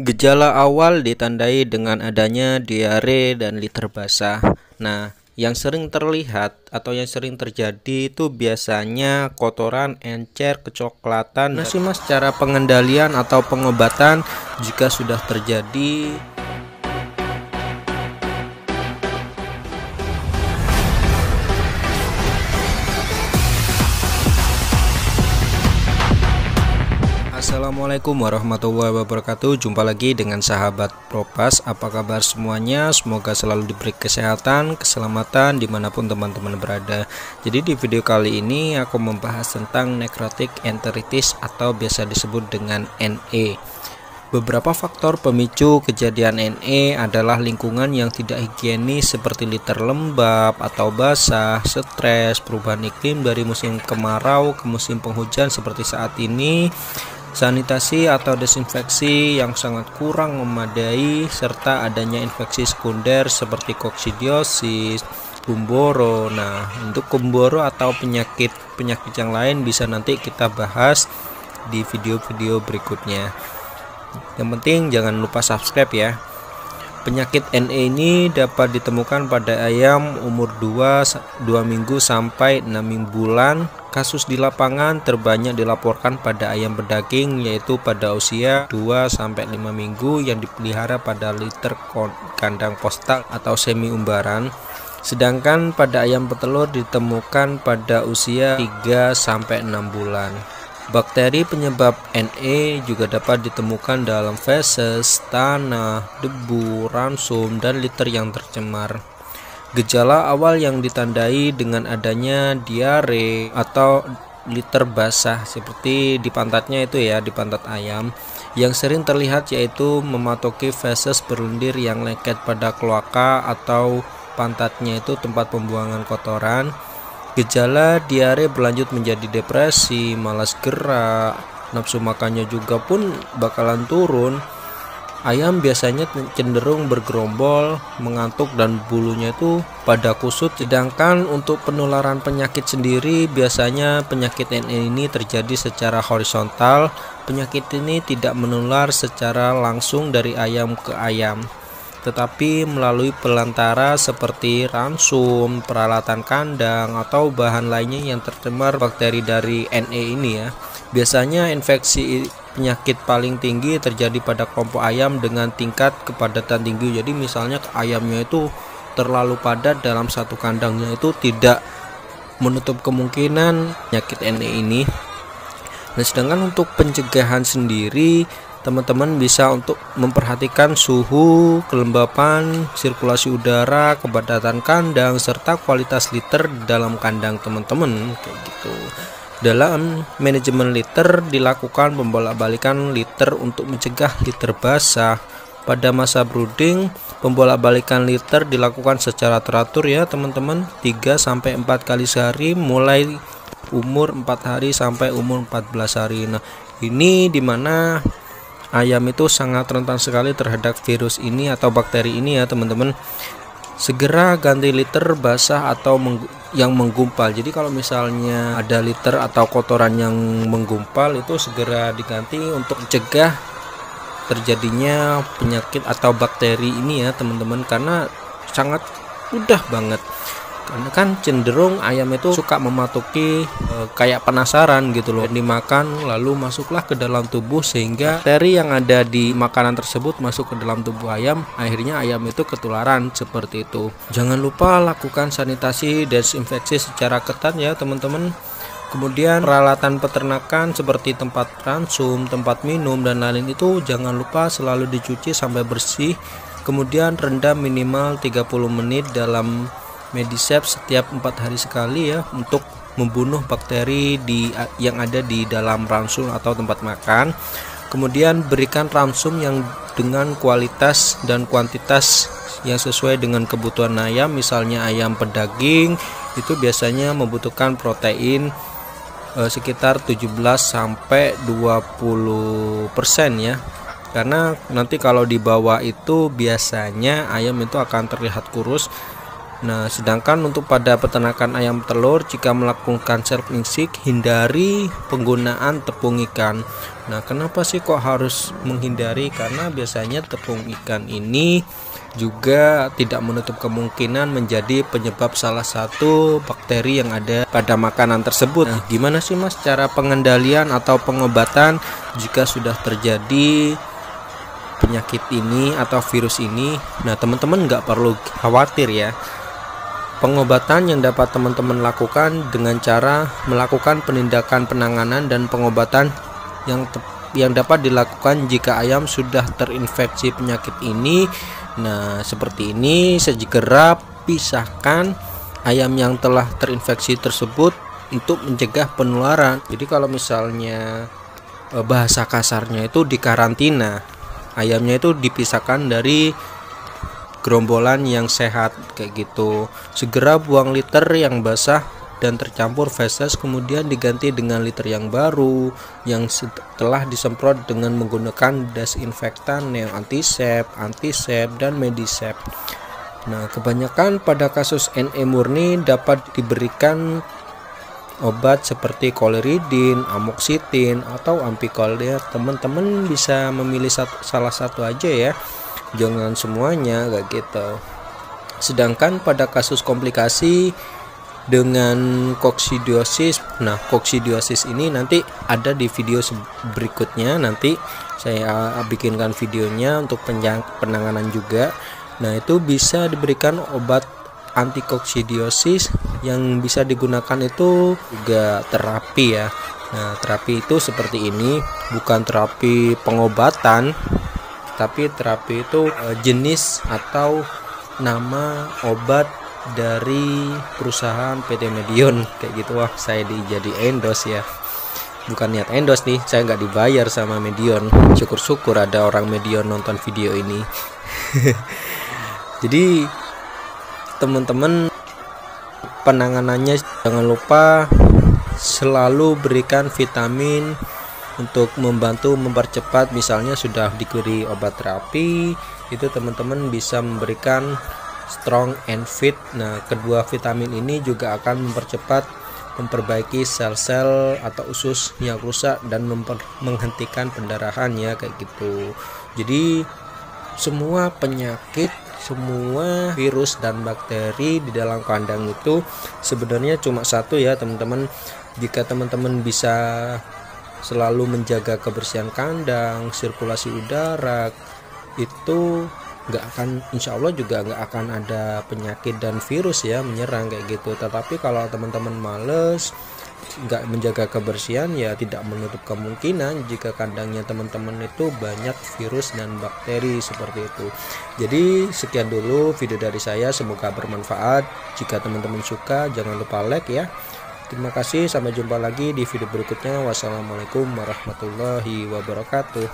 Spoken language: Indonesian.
Gejala awal ditandai dengan adanya diare dan liter basah. Nah, yang sering terlihat atau yang sering terjadi itu biasanya kotoran, encer, kecoklatan. Nah, sih mas, cara pengendalian atau pengobatan jika sudah terjadi. Assalamualaikum warahmatullahi wabarakatuh. Jumpa lagi dengan sahabat Propas. Apa kabar semuanya? Semoga selalu diberi kesehatan, keselamatan dimanapun teman-teman berada. Jadi di video kali ini aku membahas tentang necrotic enteritis atau biasa disebut dengan NE. Beberapa faktor pemicu kejadian NE adalah lingkungan yang tidak higienis seperti liter lembab atau basah, stres, perubahan iklim dari musim kemarau ke musim penghujan seperti saat ini, sanitasi atau desinfeksi yang sangat kurang memadai, serta adanya infeksi sekunder seperti koksidiosis, gumboro. Nah, untuk gumboro atau penyakit yang lain bisa nanti kita bahas di video-video berikutnya. Yang penting jangan lupa subscribe ya. Penyakit NE ini dapat ditemukan pada ayam umur 2 minggu sampai 6 bulan. Kasus di lapangan terbanyak dilaporkan pada ayam berdaging, yaitu pada usia 2 sampai 5 minggu yang dipelihara pada liter kandang postal atau semi umbaran. Sedangkan pada ayam petelur ditemukan pada usia 3 sampai 6 bulan. Bakteri penyebab NE juga dapat ditemukan dalam feses, tanah, debu, ransum, dan liter yang tercemar. Gejala awal yang ditandai dengan adanya diare atau liter basah seperti di pantatnya itu ya, di pantat ayam. Yang sering terlihat yaitu mematoki feses berlendir yang lengket pada kloaka atau pantatnya itu tempat pembuangan kotoran. Gejala diare berlanjut menjadi depresi, malas gerak, nafsu makannya juga pun bakalan turun. Ayam biasanya cenderung bergerombol, mengantuk, dan bulunya itu pada kusut. Sedangkan untuk penularan penyakit sendiri, biasanya penyakit NE ini terjadi secara horizontal. Penyakit ini tidak menular secara langsung dari ayam ke ayam, tetapi melalui pelantara seperti ransum, peralatan kandang, atau bahan lainnya yang tercemar bakteri dari NE ini ya. Biasanya infeksi penyakit paling tinggi terjadi pada kelompok ayam dengan tingkat kepadatan tinggi. Jadi misalnya ayamnya itu terlalu padat dalam satu kandangnya, itu tidak menutup kemungkinan penyakit NE ini. Nah, sedangkan untuk pencegahan sendiri, teman-teman bisa untuk memperhatikan suhu, kelembapan, sirkulasi udara, kepadatan kandang, serta kualitas liter dalam kandang teman-teman kayak gitu. Dalam manajemen liter dilakukan pembolak-balikan liter untuk mencegah liter basah. Pada masa brooding, pembolak-balikan liter dilakukan secara teratur ya teman-teman, 3-4 kali sehari mulai umur 4 hari sampai umur 14 hari. Nah, ini dimana ayam itu sangat rentan sekali terhadap virus ini atau bakteri ini ya teman-teman. Segera ganti liter basah atau yang menggumpal. Jadi kalau misalnya ada liter atau kotoran yang menggumpal, itu segera diganti untuk mencegah terjadinya penyakit atau bakteri ini ya teman-teman, karena sangat mudah banget. Karena kan cenderung ayam itu suka mematuki kayak penasaran gitu loh, dan dimakan lalu masuklah ke dalam tubuh, sehingga bakteri yang ada di makanan tersebut masuk ke dalam tubuh ayam, akhirnya ayam itu ketularan seperti itu. Jangan lupa lakukan sanitasi desinfeksi secara ketat ya teman-teman. Kemudian peralatan peternakan seperti tempat ransum, tempat minum, dan lain itu jangan lupa selalu dicuci sampai bersih. Kemudian rendam minimal 30 menit dalam Medisep setiap 4 hari sekali ya, untuk membunuh bakteri yang ada di dalam ransum atau tempat makan. Kemudian berikan ransum yang dengan kualitas dan kuantitas yang sesuai dengan kebutuhan ayam. Misalnya ayam pedaging itu biasanya membutuhkan protein sekitar 17-20% ya. Karena nanti kalau di bawah itu biasanya ayam itu akan terlihat kurus. Nah, sedangkan untuk pada peternakan ayam telur, jika melakukan self insik, hindari penggunaan tepung ikan. Nah, kenapa sih kok harus menghindari? Karena biasanya tepung ikan ini juga tidak menutup kemungkinan menjadi penyebab salah satu bakteri yang ada pada makanan tersebut. Nah, gimana sih Mas cara pengendalian atau pengobatan jika sudah terjadi penyakit ini atau virus ini? Nah, teman-teman nggak perlu khawatir ya. Pengobatan yang dapat teman-teman lakukan dengan cara melakukan penindakan penanganan dan pengobatan yang dapat dilakukan jika ayam sudah terinfeksi penyakit ini. Nah, seperti ini, segera pisahkan ayam yang telah terinfeksi tersebut untuk mencegah penularan. Jadi kalau misalnya bahasa kasarnya itu dikarantina, ayamnya itu dipisahkan dari gerombolan yang sehat kayak gitu. Segera buang liter yang basah dan tercampur feses, kemudian diganti dengan liter yang baru yang setelah disemprot dengan menggunakan desinfektan yang antisep, dan medisep. Nah, kebanyakan pada kasus NE murni dapat diberikan obat seperti koleridin, amoksitin, atau ampikol ya. Teman-teman bisa memilih salah satu aja ya, jangan semuanya kayak gitu. Sedangkan pada kasus komplikasi dengan koksidiosis, nah koksidiosis ini nanti ada di video berikutnya, nanti saya bikinkan videonya untuk penanganan juga. Nah, itu bisa diberikan obat anti koksidiosis yang bisa digunakan itu juga terapi ya. Nah, terapi itu seperti ini, bukan terapi pengobatan, tapi terapi itu jenis atau nama obat dari perusahaan PT Medion kayak gitu. Wah, saya jadi endorse ya, bukan niat endorse nih, saya nggak dibayar sama Medion. Syukur-syukur ada orang Medion nonton video ini. Jadi teman-teman, penanganannya jangan lupa selalu berikan vitamin untuk membantu mempercepat. Misalnya sudah diberi obat terapi, itu teman-teman bisa memberikan strong and fit. Nah, kedua vitamin ini juga akan memperbaiki sel-sel atau usus yang rusak dan menghentikan pendarahan ya kayak gitu. Jadi semua penyakit, semua virus dan bakteri di dalam kandang itu sebenarnya cuma satu ya teman-teman. Jika teman-teman bisa selalu menjaga kebersihan kandang, sirkulasi udara, itu insya Allah juga nggak akan ada penyakit dan virus ya menyerang kayak gitu. Tetapi kalau teman-teman males nggak menjaga kebersihan, ya tidak menutup kemungkinan jika kandangnya teman-teman itu banyak virus dan bakteri seperti itu. Jadi sekian dulu video dari saya, semoga bermanfaat. Jika teman-teman suka, jangan lupa like ya. Terima kasih, sampai jumpa lagi di video berikutnya. Wassalamualaikum warahmatullahi wabarakatuh.